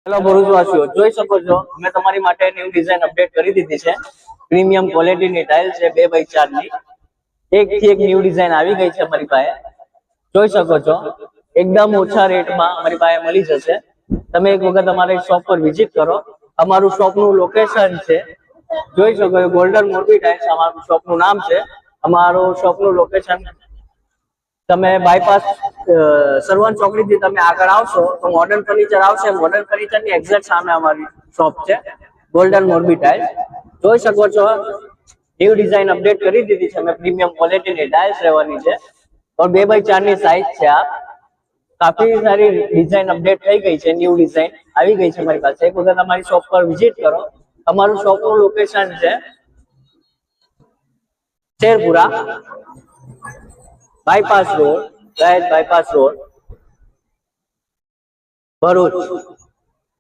Hello ભરૂચવાસીઓ, જોઈ શકો છો અમે તમારી માટે ન્યૂ ડિઝાઇન અપડેટ કરી દીધી છે। પ્રીમિયમ ક્વોલિટીની ટાઇલ છે 2x4 ની। એકથી એક ન્યૂ ડિઝાઇન આવી ગઈ છે અમારી પાસે। જોઈ શકો છો એકદમ ઓછા રેટમાં અમારી પાસે મળી જશે। તમે એક વખત અમારી શોપ પર વિઝિટ કરો। અમારું શોપનું લોકેશન છે, જોઈ શકો છો, ગોલ્ડન મોરબી ટાઇલ્સ અમારું શોપનું નામ છે। અમારું શોપનું લોકેશન તમે બાયપાસ સરવન ચોકડીથી તમે આગળ આવશો તો મોડર્ન ફર્નિચર આવશે। મોડર્ન ફર્નિચરની એક્ઝેક્ટ સામે અમારી શોપ છે, ગોલ્ડન મોરબી ટાઇલ્સ। જોઈ શકો છો ન્યૂ ડિઝાઇન અપડેટ કરી દીધી છે અમે। પ્રીમિયમ ક્વોલિટીની ટાઇલ્સ રહેવાની છે और 2x4 ની સાઇઝ છે। આ કાફી સારી ડિઝાઇન અપડેટ થઈ ગઈ છે, ન્યૂ ડિઝાઇન આવી ગઈ છે અમારી પાસે। એક વખત અમારી શોપ પર વિઝિટ કરો। અમારું શોપનું લોકેશન છે Sherpura bypass road, bypass road, Bharuch.